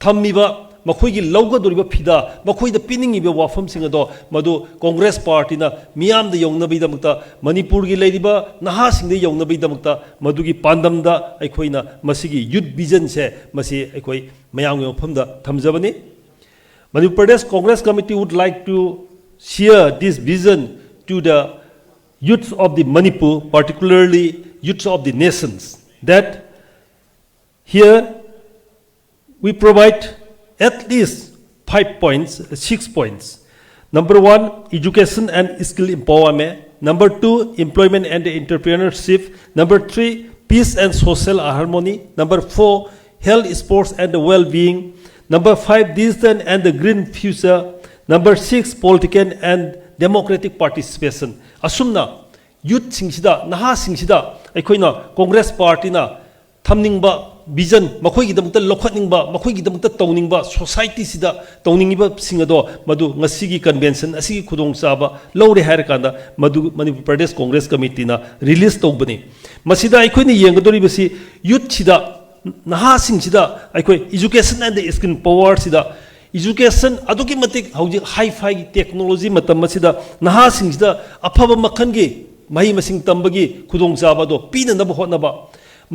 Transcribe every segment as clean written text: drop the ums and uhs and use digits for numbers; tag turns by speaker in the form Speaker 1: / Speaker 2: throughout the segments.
Speaker 1: थम्मीबा मखोइगी लौगदोरिबा फिदा मखोइदा पिनिंगिबा वाफमसिंग अदो मदु कांग्रेस पार्टी ना मियाम द यौनबीदमक्ता मणिपुर की लेरिबा नहासिंग द यौनबीदमक्ता मदुगी पांदमदा अखोइना मसिगी यूथ विजन से मसि अखोइ मयाम मफमदा थमजबनी Madhya Pradesh Congress Committee would like to share this vision to the youths of the Manipur, particularly youths of the nations, that here we provide at least 5 points, 6 points. Number 1, education and skill empowerment. Number 2, employment and entrepreneurship. Number 3, peace and social harmony. Number 4, health, sports and well-being. Number 5, digital and the green future. Number 6, political and democratic participation. Asumna youth singsida naha singsida aikoina Congress party na thamningba vision makhoi gidamta lokhatningba makhoi gidamta towningba society sida towningba singado madu ngasigi convention asigi khudong chaba lore hair kanda madu Manipur Pradesh Congress Committee na release tawbani masida aikoina yengadori basi youth sida naha singsida aikoi education and the skill power sida education aduki matik hauji high fi technology matam masida naha singsida afaba makhangi mahi masing tambagi khudong chaba do pina na hotnaba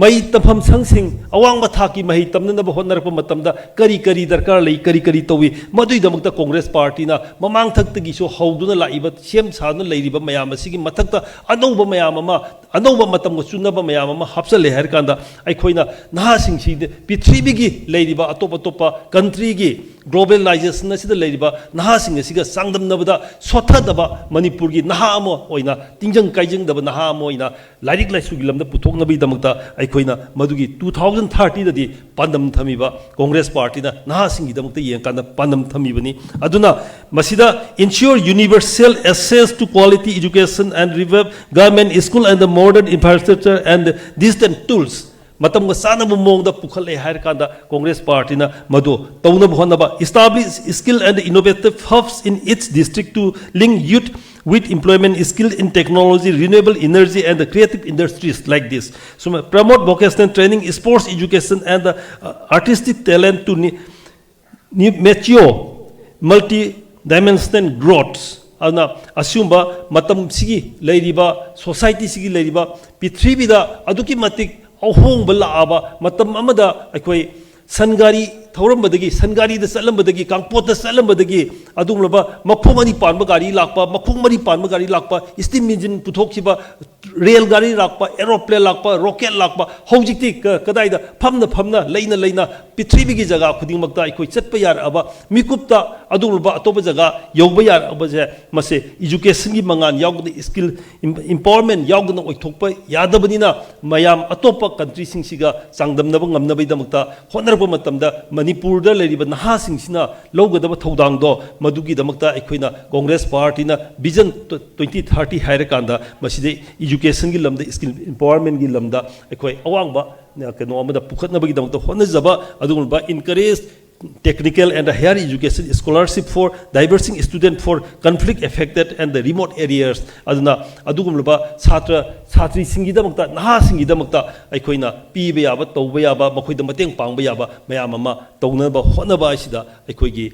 Speaker 1: mai tampham sangsing awang mathaki mahi tamna na hotnarpa matamda kari kari darkar lei kari kari towi madui damakta Congress party na mamang thakta so hauduna laiba sem chana leiriba mayam asigi mathakta anouba mayam ama anouba matam go chunaba mayam ama hapsale her kanda aikoina naha singsi prithvi gi leiriba atop atopa country gi globalization asida leiriba naha sing asiga sangdam nabada sotha daba Manipur gi naha amo oina tingjang kaijang daba naha amo oina lairik laisu gi lamda puthok nabi damakta aikoina madugi 2030 dadi pandam thamiba Congress party na naha sing gi damakta yeng kanda pandam thamibani aduna masida ensure universal access to quality education and revive government school and the modern infrastructure and digital tools matam ga sana mong da pukhale hair kanda Congress party na madu tawna bhonaba establish skill and innovative hubs in its district to link youth with employment skill in technology renewable energy and the creative industries like this so promote vocational training sports education and the artistic talent to mature multi dimensional growths ana asumba matam sigi leiriba society sigi leiriba prithvi da aduki matik ahong balaaba matam amada akoi sangari thauram sangari da salam badagi kangpot da salam badagi adumlaba makhung ani panba gari lakpa makhung mari panba gari lakpa steam engine puthokhiba rail gari lakpa aeroplane lakpa rocket lakpa hojikti kadai da phamna leina prithvi gi jaga khuding makta ikoi chatpa yar aba mikupta adumlaba atoba jaga yogba yar aba je mase education gi mangan yawgna skill empowerment yawgna oithokpa yadabanina mayam atopa country sing siga sangdamnaba ngamnabai damakta honarba matamda Manipur da leriba naha singsina lawgadaba thodang do madugi damakta aikoina Congress party na vision 2030 haira kanda maside education gi lamda skill empowerment gi lamda aikoi awangba keno amada pukhatna bagi damakta honajaba adungba encourage technical and higher education scholarship for diversing student for conflict affected and the remote areas aduna adugumba chhatra chhatri singi damakta naha singi damakta aikoina piba yaba tawba yaba makoida mateng pangba yaba mayam ama tawnaba honaba asida aikoigi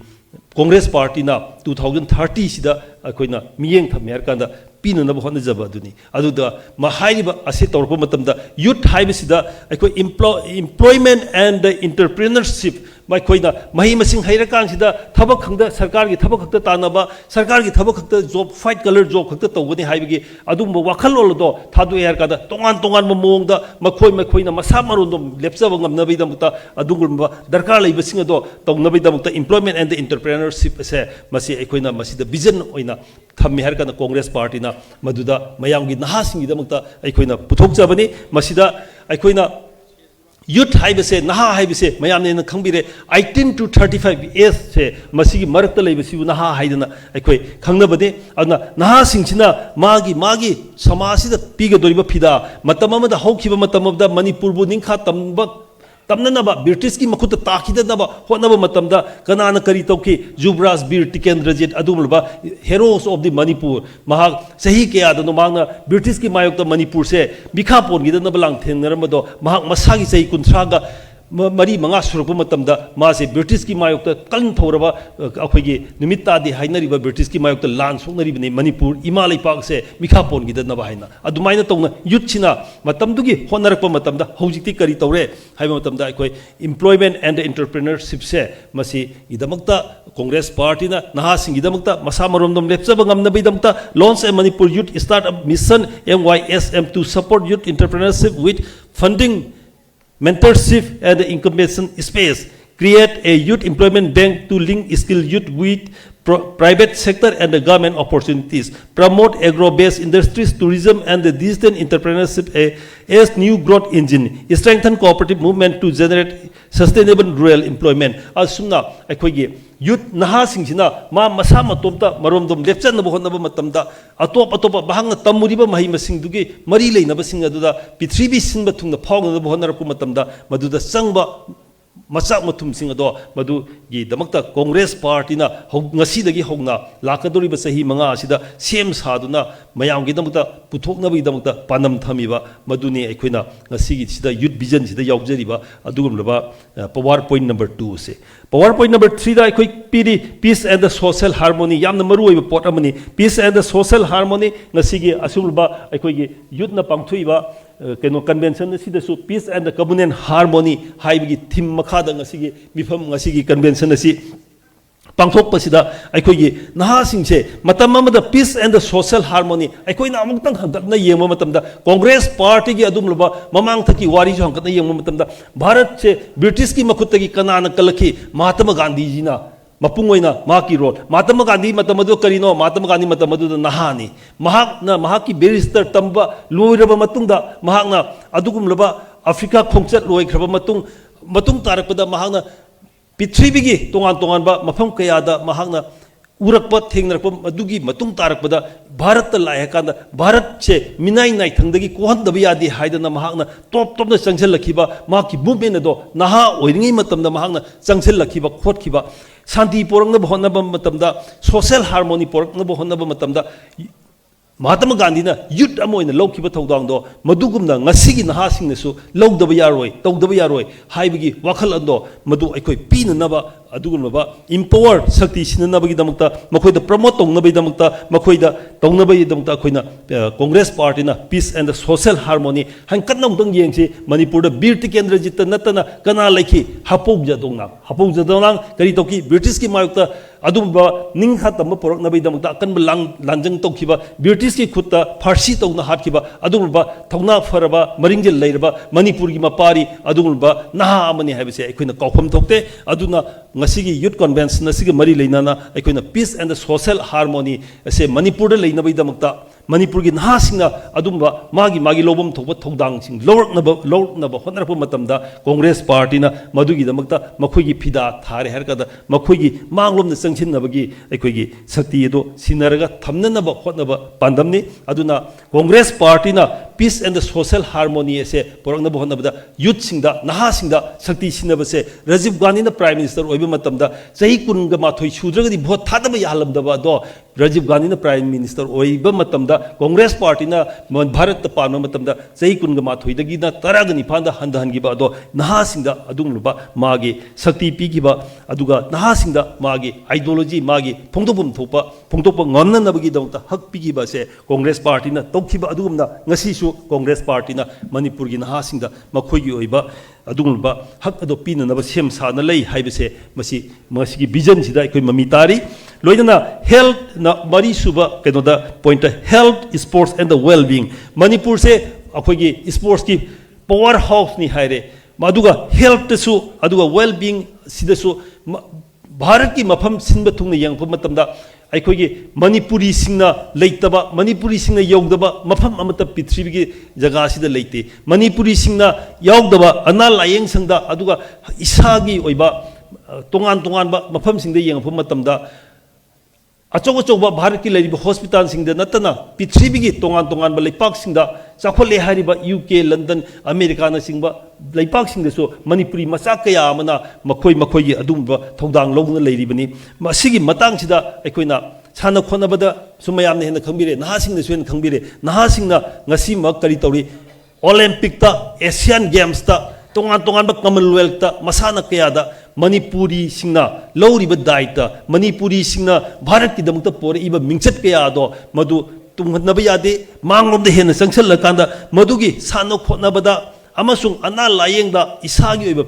Speaker 1: Congress party na 2030 sida aikoina miyeng thamer kanda pinana bahona jaba aduni aduda mahaiba ase torpa matamda youth haibasida aikoi employment and entrepreneurship mai khoina mahi masing haira kan sida thabak khangda sarkar gi thabak khakta tanaba sarkar gi thabak khakta job fight color job khakta tawgani haibigi adumba wakhal lol do thadu yar kada tongan mong da khoina masa maron do lepsa bangam nabi damta adungumba darkar lei basing do tawnabi damta employment and entrepreneurship ase masi khoina masida vision oina thammi har kana Congress party na maduda mayam gi naha sing gi damta khoina puthok jabani masida khoina youth haibase naha haibase mayam ne khangbire 18 to 35 years se masigi marakta leibasi naha haidana aikoi khangnabade adna naha singsina magi samasida piga doriba phida matamama da hokhiba matamada Manipur bu ningkha tamba tamnanaba British ki makhuta takhidanaba honaba matamda kanana kari tawki Jubraj Bir Tikendrajit adumlba heroes of the Manipur mahak sahi ke adano mangna British ki mayokta Manipur se bikha pon gi danaba lang thennaramado mahak masagi sahi kunthraga मरी मंगा सुरप मतमदा मासे British की मायोक्ता कल थौरबा अखोगी निमित तादे हाइनरिबा British की मायोक्ता लान सोंगनरिबने मणिपुर इमा लेपाक से मिखा पोनगिदनबा हाइना अदुमाइना तौना युथसिना मतमदुगी होनरकपा मतमदा हौजिकति करी तौरे हाइबा मतमदा अखोई एम्प्लॉयमेंट एंड एंटरप्रेन्योरशिप से मसी इदमक्ता कांग्रेस पार्टी ना नहासिंगिदमक्ता मसा मरोमदम लेपचबा ngamnabidamta launch a Manipur Youth Startup Mission MYSM to support youth entrepreneurship with funding, mentorship and incubation space, create a youth employment bank to link skilled youth with private sector and the government opportunities, promote agro-based industries, tourism and the digital entrepreneurship as new growth engine, strengthen cooperative movement to generate sustainable rural employment. Asumna akhoi youth naha singsina ma masa matomta maromdom lepchan na bohon na matamda atop bahang tamuriba mahi masing dugi mari leinaba sing aduda pithribi sinba thungna phawng na bohon na rapu matamda maduda sangba मचाक मथुमसिंग अदो मधु गी दमक्ता Congress party ना ngasi hogna lakadoriba sahi manga asida sem saduna mayamgi damukta puthoknabi damukta panam thamiba maduni aikoina ngasi gi sida youth vision sida yaujariba adugumlaba powerpoint number 2 se powerpoint number 3 da aikoi piri peace and the social harmony yamna maru oiba pot amani peace and the social harmony ngasi gi asumba aikoi gi youth na pangthuiba keno convention sida su peace and the communal harmony haibigi theme makhada ngasi mifam ngasi convention asi pangthok pasida aikoi naha singse matam amada peace and the social harmony aikoi na amuk tang hangatna yema matamda congress party gi adum loba mamang thaki wari jo hangatna yema matamda bharat se british ki makhutagi kanana kalakhi mahatma gandhi ji na मपुंगोइना माकी role Mahatma Gandhi मतमदो करिनो महात्मा गांधी मतमदो नहानी महाकना महाकी barrister तंबा लोइरबा मतुंगदा महाकना अदुगुमलबा अफ्रीका खोंगचत लोइख्रबा मतुंग तारकपदा महाकना पृथ्वीगी तोंगान मफम कयादा महाकना उरकपा थेंगनरपा मदुगी मतुंग तारकपदा भारत लायकांदा भारत से मिनाई नाई थंगदगी कोहनदबा यादे हाइदना महाकना टॉप चंगसलखिबा माकी मूवमेंट दो नहा ओइरिंगै मतमदा महाकना चंगसलखिबा खोटखिबा शांति पोरंगनब होनबा मतमदा सोशल हार्मोनी पोरंगनब होनबा मतमदा महात्मा गांधी ना यूथ अमोइना लौखिबा थौदांगदो मदुगुमना ngasiगी nahasingnasु लौदबा यारोय तौदबा यारोय हाइबगी वाखल अंदो मदु अखोय पीननबा अदुगुमबा इम्पावर शक्ति सिननबगी दमक्ता मखोयदा प्रमोट तौनबगी दमक्ता मखोयदा तौनबगी दमक्ता अखोयना कांग्रेस पार्टी ना peace and the social harmony हंकनम दंग येंगसे मणिपुर दा बीरति केंद्र जित नतना कना लैखि हापोजदोंग करी तोकी ब्रिटिश की मायुक्ता अदुमबा निंखा तम पोरकनबगी दमक्ता अकनब लांजंग तौखिबा ब्रिटिश की खुत्ता फारसी तौना हाटखिबा अदुमबा थौना फरबा मरिंगजे लैरबा मणिपुर की मपारी अदुमबा नहा अमनि हाइबसे अखोयना कौफम थोकते अदुना ngasi youth convention asigi mari leinana aikoina peace and the social harmony ase manipur da leinabei damakta manipur gi naha singna adumba magi lobam thokba thodang sing lornaba honarpa matamda congress party na madugi damakta makhoi gi phida thare har kada makhoi gi manglom na changchinabagi aikoi gi sakti edo sinaraga thamnanaba hotnaba pandamni aduna congress party na peace and the social harmony ase porangna honabada youth singda naha singda sakti sinabase rajiv gandhi na prime minister oiba matamda sahi kunga mathoi sudragadi vote thadaba yahalamdaba do rajiv gandhi na prime minister oiba matamda congress party na bharat ta panma matamda sahi kunga mathoi dagi na taragani phanda handahangi ba do naha singda adungluba magi sakti pigiba aduga naha singda magi ideology magi phongdobum phongtopa ngamna nabagi dongta hak pigiba se congress party na tokhiba adugumna ngasi su Congress party ना मणिपुर की नहासिंगदा मखोगी ओइबा अदुगुलबा हक अदो पीननबा same साना लई हाइबसे मसी vision सिदा कोई mummy तारी लोइदना health ना मरी सुबा केनोदा point health sports and the well being Manipur से अखोगी स्पोर्ट्स की पावर हाउस नि हाइरे मदुगा हेल्थ सु अदुगा वेल बीइंग सिदसु भारत की मफम सिनबा थुंग यंगप मतमदा अखोगी मणिपुरी सिंगना लेतबा मणिपुरी सिंगना यौदबा मफम अमत पृथ्वी की जगह सिदा लेते मणिपुरी सिंगना यौदबा अना लायेंग संगदा अदुगा इसागी ओइबा तोंगान मफम सिंगदा यंगप मतमदा अचौबा भारत की लेरिबा हॉस्पिटल सिंगदा नतना पृथ्वी की तोंगान लेपाक सिंगदा चाखोले हारिबा यूके लंदन अमेरिका ना सिंगबा लेपाक सिंगदसु मणिपुरी मचा कया अमना मखोई अदुमबा थौदांग लौना लेरिबनी मसिगी मतांग सिदा अखोइना साना खोनबदा सुमयामने हेन खंबिरे नहासिंगदसु हेन खंबिरे नहासिंगना ngasi mak kari tawri olympic ta asian games ta तोान तोान कमनवेल्थ मसाना कयादा मणिपुरी सिंगना लौरिबा दायित्व मणिपुरी सिंगना भारत की दमकता पोरइब मिंगचत कयादो मधु तुंगनबा यादे मांगलोमदा हेन चंगसलकांदा मधुगी सानो खोनबदा अमसुंग अना लायेंगदा इसागी ओइबा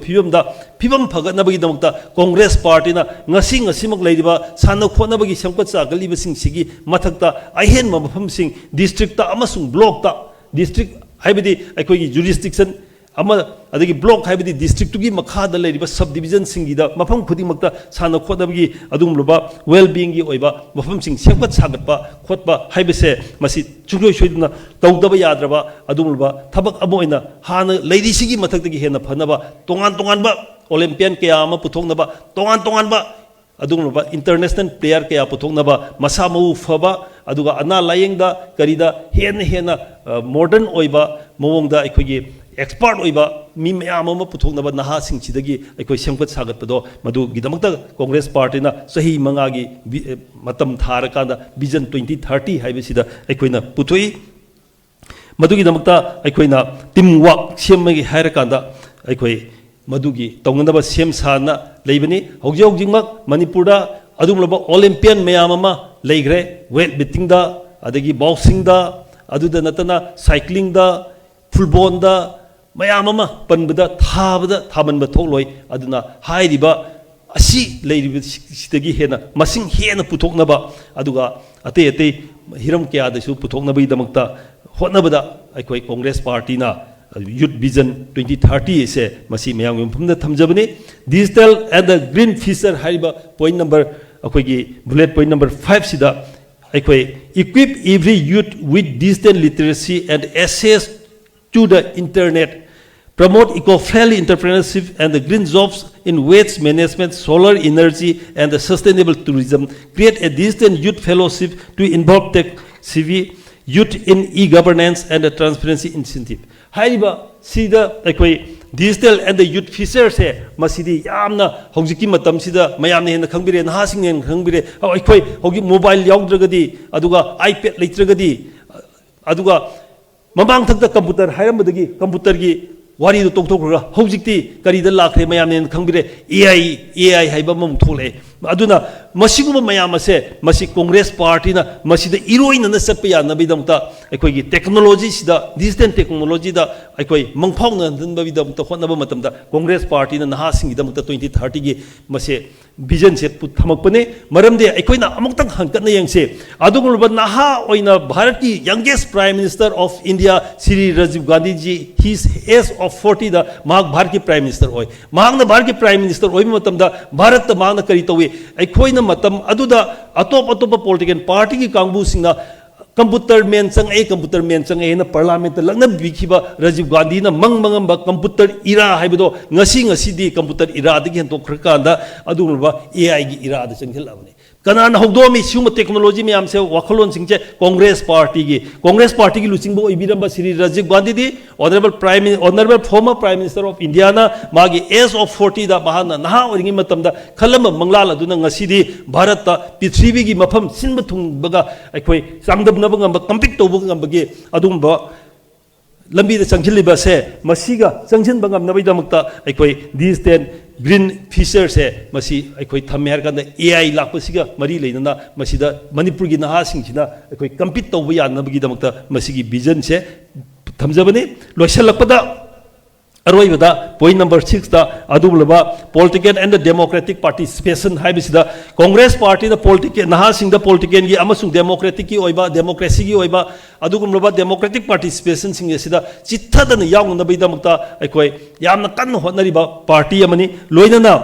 Speaker 1: फिबम फगतनबगीदमकता कांग्रेस पार्टीना ngasimak leiriba सानो खोनबगी संकट चागलिबसिंग सिगी मथक्ता अहेन मफमसिंग डिस्ट्रिक्ट अमसुंग ब्लॉक ता डिस्ट्रिक्ट हाइबदी अखोगी जुरिस्डिक्शन अमा अदगी ब्लॉक हाइबदी डिस्ट्रिक्ट की मखादा लेरिबा सब डिवीजन सिंगीदा मफम खुदिमकता सानो खोदबगी अदुमलुबा वेल बीइंग की ओइबा मफम सिंग सेंपत सागतपा खोतपा हाइबसे मसी चुंगोय सोइदुना तौदबा याद्रबा अदुमलुबा थबक अमोइना हान लेरिसिगी मथक्तगी हेना फनबा तोंगान ओलंपियन कया अमा पुथोंगनबा तोंगान अदुगुलबा इंटरनेशनल प्लेयर कया पुथोंगनबा मसा मऊ फबा अदुगा अना लायेंगदा करीदा हेना मॉडर्न ओइबा मोवंगदा अखोगी एक्सपर्ट ओइबा मी मयाम अमा पुथोंगनबा नहा सिंगसिदगी अखोई सेंपत सागतपदो मदु गिदमकता कांग्रेस पार्टीना सही मंगागी मतम थारकांदा विजन 2030 हाइबसिदा अखोइना पुथोई मदुगिदमकता अखोइना टीम वर्क सेमगी हायरकांदा अखोई मधुगी तौनब सेम साना लेबनी हौजिमक मणिपुर अदुमलब ओलंपियन मैम लेग्रे वेट लिफ्टिंग अदगी बॉक्सिंग नतना साइक्लिंग फुटबॉल मैम पनबद थाबद थोलोय अदुना हाइरिबा असी लेरिबसिदगी हेना मसिंग हेना पुथोकनबा अदुगा अतै अतै हिरम कयादसु पुथोकनबगीदमकता होटनबदा अखोई कांग्रेस पार्टीना यूथ विजन 2030 से मसी मयाम मफमदा थमजबनी digital and the green future हाइबा पॉइंट नंबर अखोगी बुलेट पॉइंट नंबर 5 सिदा अखोई equip every youth with digital literacy and access to the internet promote eco-friendly entrepreneurship and the green jobs in waste management, solar energy and the sustainable tourism. Create a digital youth fellowship to involve tech CV youth in e-governance and the transparency incentive. हाइबा सीदा अखोई digital and the youth feature से मसीदी यामना हौजिकी मतम सिदा मयामने हेन खंबिरे नहासिंग हेन खंबिरे अखोई हौगी मोबाइल याउद्रगदी अदुगा आईपैड लेत्रगदी अदुगा ममांग थक्ता कंप्यूटर हायरमदगी कंप्यूटर की वारी तोंथोखरा हौजिक्ति करीद लाखरे मयामने खंबिरे एआई हाइबा मम थोले अदुना मसिगुम मयाम से मसी कांग्रेस पार्टीना मसीद इरोइनना चप यानबीदमता अखोगी टेक्नोलॉजी सिदा डिजिटल टेक्नोलॉजी दा अखोई मंगफाउना दनबीदमता होनबा मतमदा कांग्रेस पार्टीना नहासिंगीदमता 2030 की मसे विजन से थमकपने मरमदे अखोइना अमुक्तंग हंकना यंगसे अदुगुलबा नहा ओइना भारत की youngest prime minister of India Shri Rajiv Gandhi ji his age of 40 दा माग भारत की प्राइम मिनिस्टर ओय मागना भारत की प्राइम मिनिस्टर ओय मतमदा भारत ता मागना करी तवे अखोइना मतम अदुदा अतोप पॉलिटिकल पार्टी की कांगबुसिंगना कंप्यूटर मेन चंगे हेन पार्लियामेंट लगना बिखिबा राजीव गांधी ना मंगमंगम कंप्यूटर इरा हाइबदो ngasi कंप्यूटर इरा दगी हंतोखरकांदा अदुगुलबा एआई की इरा द चंगलाबने कनान हौदोमी सिम टेक्नोलॉजी में से वखलोन सिंचे कांग्रेस पार्टी की लुचिंगबो इबिरंबा Shri Rajiv Gandhi the honourable former prime minister of India ना मागी एज ऑफ 40 दा बहाना नहा ओरिंगी मतमदा खलम मंगलाल अदुना ngasi भारत पृथ्वी की मफम सिनब थुंगबगा अखोई सांगदबनब ngamba कंपीट तोब ngambagi अदुंबा लंबी चंगलिबा से मसीगा चंगजिनबा ngabnabidamukta अखोई डिजिटल ग्रीन फीचर से मसी अखोई थमे हर कांदा एआई लापसिगा मरी लेना मसीदा मणिपुर की नहासिंगसिना अखोई कंपीट तोब यानबगीदमक्ता मसीगी विजन से थमजबने लोइसलकपदा अरोइबदा पॉइंट नंबर 6 दा अदुबलबा पॉलिटिकल एंड डेमोक्रेटिक पार्टिसिपेशन हाइबिसिदा कांग्रेस पार्टी दा पॉलिटिकल नहासिंग दा पॉलिटिकल की अमसुंग डेमोक्रेटिक की ओइबा डेमोक्रेसी की ओइबा अदुगुमलबा डेमोक्रेटिक पार्टिसिपेशन सिंग एसिदा चित्थदन याउनबैदमक्ता अखोई यामना कन्न होनरिबा party अमनी लोइनना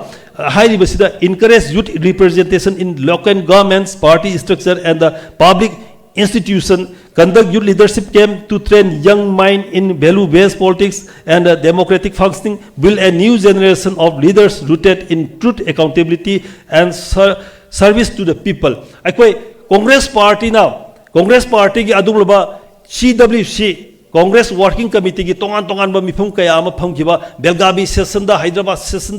Speaker 1: हाइरिबसिदा encourage youth representation in local governments party structure and the public institution conduct youth leadership camp to train young mind in value based politics and democratic functioning build a new generation of leaders rooted in truth accountability and service to the people akoi congress party ki adumlaba CWC Congress working committee की तोान मिफम कया फंखिबा Belagavi session Hyderabad session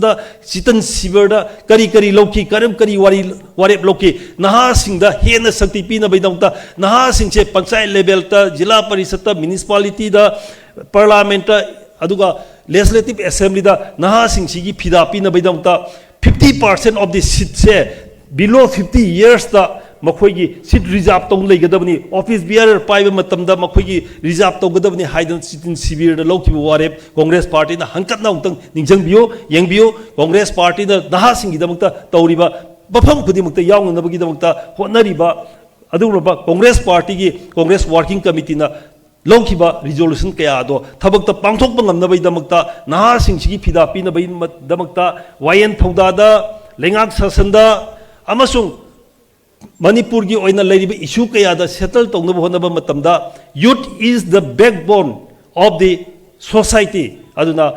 Speaker 1: चितन शिविर करी लौकी करम करी वारेप लौकी नहासिंग हेन शक्ति पीनबैदमता नहासिंगसे पंचायत लेवल जिला परिषद municipality parliament legislative assembly da naha sing sigi phida pina baidam ta 50% of the seat se below 50 years da makhoi gi seat reserve tong lei gadabni office bearer paiba matam da makhoi gi reserve tong gadabni haidan sitin sibir da lokhi ware congress party na hankat na ungtang ningjang biyo yeng biyo congress party da naha sing gi damukta tawriba bafam khudi mukta yaung na bagi damukta honariba adurba congress party gi congress working committee na longkiba resolution kaya do thabakta pangthokpa ngamnabai damakta naha singsi phida pina bai damakta wayen thauda da lengak sasanda amasung manipur gi oina leiriba issue kaya da settle tongnaba honaba matamda youth is the backbone of the society aduna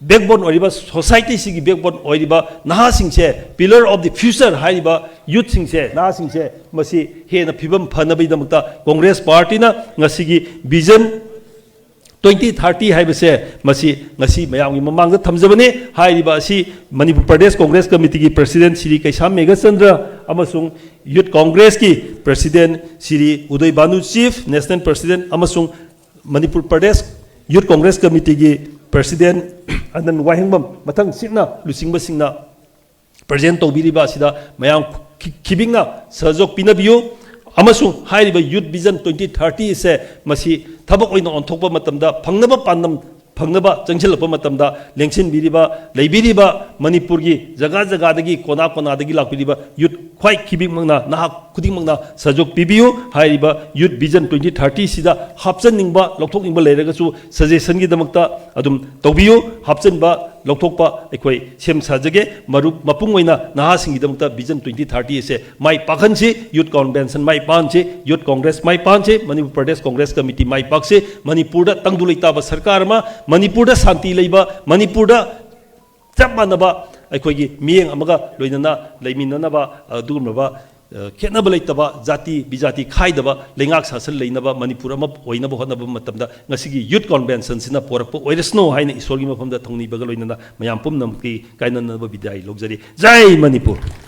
Speaker 1: backbone oriba society sigi backbone oriba naha singse pillar of the future haiba youth singse naha singse masi hena phibam phanabai damakta congress party na ngasigi vision 2030 haibase masi ngasi mayamgi mamangda thamjabane haiba si manipur pradesh congress committee gi president Shri Kaisam Megachandra amasung youth congress ki president Shri Uday Banu chief national president amasung manipur pradesh youth congress committee gi president Anand Wahingbam mathang singna lusingba singna present tobiriba sida mayam khibingna sajok pinabiyo amasung hairiba youth vision 2030 se masi thabak oina onthokpa matamda phangnaba pandam phangnaba changchilapa matamda lengsin biriba leibiriba manipur gi jaga jaga dagi kona kona dagi lakbiriba youth khwai khibing mangna naha khuding mangna sajok pibiyu hairiba youth vision 2030 sida hapchan ningba lokthok ningba leiraga chu suggestion gi damakta adum tawbiyu hapchan ba lokthokpa ekhoi sem sajage marup mapung oina naha singi damakta vision 2030 se mai pakhansi youth convention mai panche youth congress mai panche manipur pradesh congress committee mai pakse manipur da tangdulaita ba sarkar ma manipur da santi leiba manipur da chap manaba ꯑꯩꯈꯣꯏꯒꯤ ꯃꯤꯠꯌꯦꯡ ꯑꯃꯒ ꯂꯣꯏꯅꯅ ꯂꯩꯃꯤꯟꯅꯅꯕ ꯑꯗꯨꯒꯨꯝꯂꯕ ꯈꯦꯠꯅꯕ ꯂꯩꯇꯕ ꯖꯥꯇꯤ ꯕꯤꯖꯥꯇꯤ ꯈꯥꯏꯗꯕ ꯂꯩꯉꯥꯛ ꯁꯥꯁꯟ ꯂꯩꯅꯕ ꯃꯅꯤꯄꯨꯔ ꯑꯃ ꯑꯣꯏꯅꯕ ꯍꯣꯠꯅꯕ ꯃꯇꯝꯗ ꯉꯁꯤꯒꯤ ꯌꯨꯠ ꯀꯟꯚꯦꯟꯁꯟꯁꯤꯅ ꯄꯣꯔꯛꯄ ꯑꯣꯏꯔꯁꯅꯨ ꯍꯥꯏꯅ ꯏꯁꯣꯔꯒꯤ ꯃꯐꯝꯗ ꯊꯧꯅꯤꯕꯒ ꯂꯣꯏꯅꯅ ꯃꯌꯥꯝ ꯄꯨꯝꯅꯃꯛꯀꯤ ꯀꯥꯏꯅꯅꯕ ꯕꯤꯗꯥꯏ ꯂꯧꯖꯔꯤ ꯖꯥꯏ ꯃꯅꯤꯄꯨꯔ